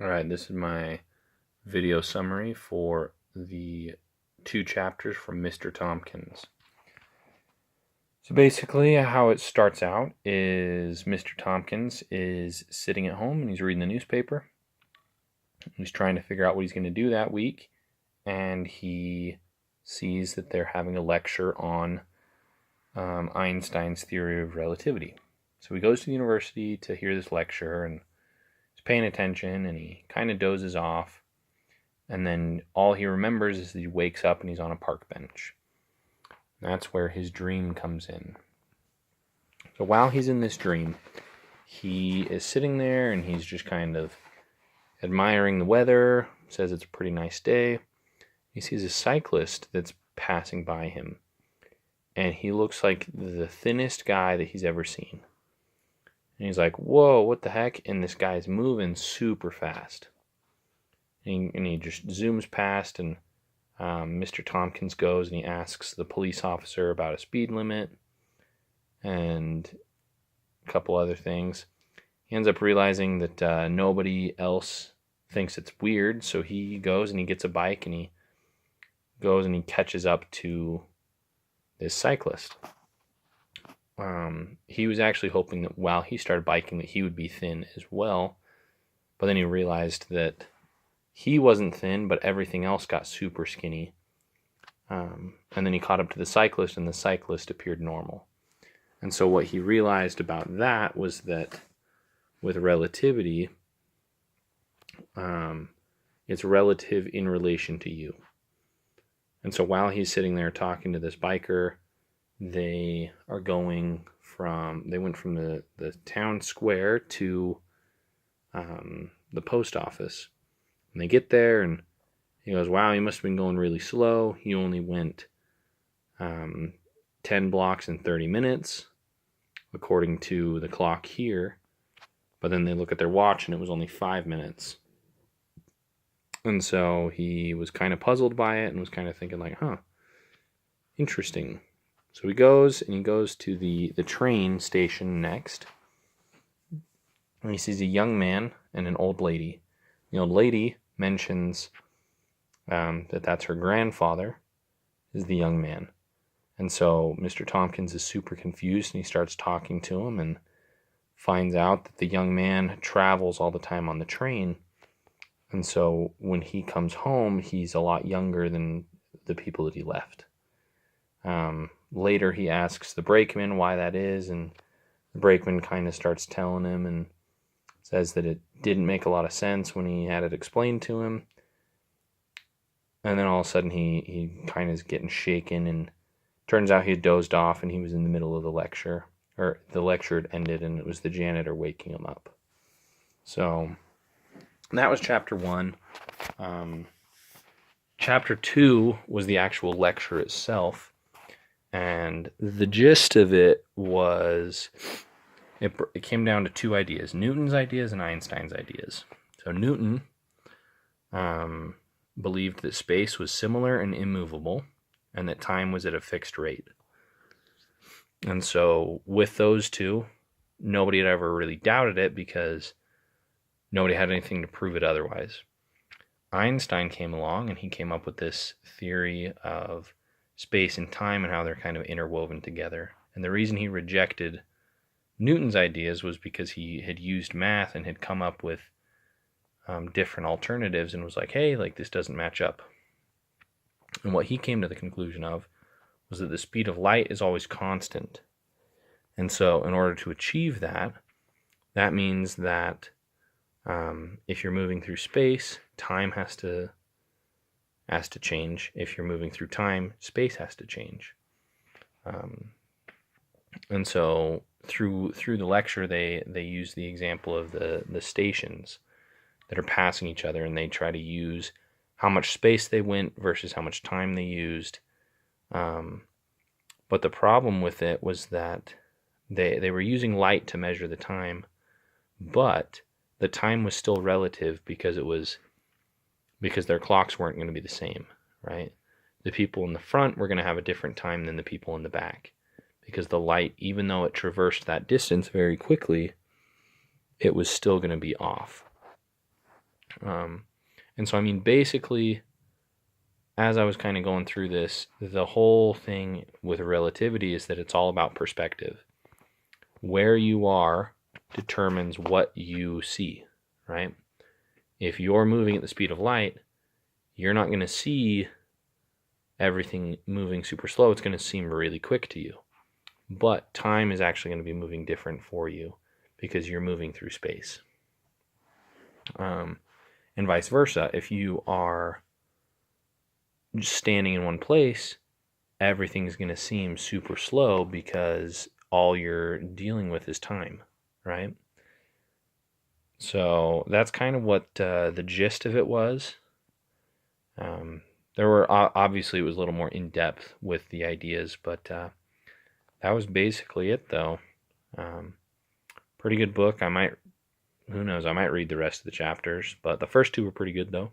Alright, this is my video summary for the 2 chapters from Mr. Tompkins. So basically how it starts out is Mr. Tompkins is sitting at home and he's reading the newspaper. He's trying to figure out what he's going to do that week, and he sees that they're having a lecture on Einstein's theory of relativity. So he goes to the university to hear this lecture, and he's paying attention, and he kind of dozes off, and then all he remembers is that he wakes up and he's on a park bench. That's where his dream comes in. So while he's in this dream, he is sitting there and he's just kind of admiring the weather, says it's a pretty nice day. He sees a cyclist that's passing by him, and he looks like the thinnest guy that he's ever seen. And he's like, whoa, what the heck? And this guy's moving super fast. And he just zooms past, and Mr. Tompkins goes and he asks the police officer about a speed limit and a couple other things. He ends up realizing that nobody else thinks it's weird, so he goes and he gets a bike and he goes and he catches up to this cyclist. He was actually hoping that while he started biking that he would be thin as well, but then he realized that he wasn't thin, but everything else got super skinny. And then he caught up to the cyclist, and the cyclist appeared normal. And so what he realized about that was that with relativity, it's relative in relation to you. And so while he's sitting there talking to this biker, they went from the town square to the post office. And they get there, and he goes, wow, he must have been going really slow. He only went 10 blocks in 30 minutes, according to the clock here. But then they look at their watch, and it was only 5 minutes. And so he was kind of puzzled by it and was kind of thinking like, interesting. So he goes to the train station next. And he sees a young man and an old lady. The old lady mentions that that's her grandfather, is the young man. And so Mr. Tompkins is super confused, and he starts talking to him and finds out that the young man travels all the time on the train. And so when he comes home, he's a lot younger than the people that he left. Later he asks the brakeman why that is, and the brakeman kind of starts telling him and says that it didn't make a lot of sense when he had it explained to him. And then all of a sudden he kind of is getting shaken, and turns out he had dozed off and he was in the middle of the lecture, or the lecture had ended, and it was the janitor waking him up. So that was chapter 1. Chapter 2 was the actual lecture itself, and the gist of it was it came down to 2 ideas: Newton's ideas and Einstein's ideas. So Newton believed that space was similar and immovable, and that time was at a fixed rate. And so with those 2, nobody had ever really doubted it because nobody had anything to prove it otherwise. Einstein came along and he came up with this theory of space and time and how they're kind of interwoven together. And the reason he rejected Newton's ideas was because he had used math and had come up with different alternatives and was like, hey, like this doesn't match up. And what he came to the conclusion of was that the speed of light is always constant. And so in order to achieve that, that means that if you're moving through space, time has to change. If you're moving through time, space has to change. And so through the lecture, they use the example of the stations that are passing each other, and they try to use how much space they went versus how much time they used. But the problem with it was that they were using light to measure the time, but the time was still relative because their clocks weren't going to be the same, right? The people in the front were going to have a different time than the people in the back, because the light, even though it traversed that distance very quickly, it was still going to be off. And so, I mean, basically, as I was kind of going through this, the whole thing with relativity is that it's all about perspective. Where you are determines what you see, right? If you're moving at the speed of light, you're not going to see everything moving super slow. It's going to seem really quick to you. But time is actually going to be moving different for you because you're moving through space. And vice versa. If you are just standing in one place, everything's going to seem super slow because all you're dealing with is time, right? So that's kind of what the gist of it was. There were obviously it was a little more in depth with the ideas, but that was basically it, though. Pretty good book. Who knows? I might read the rest of the chapters, but the first two were pretty good, though.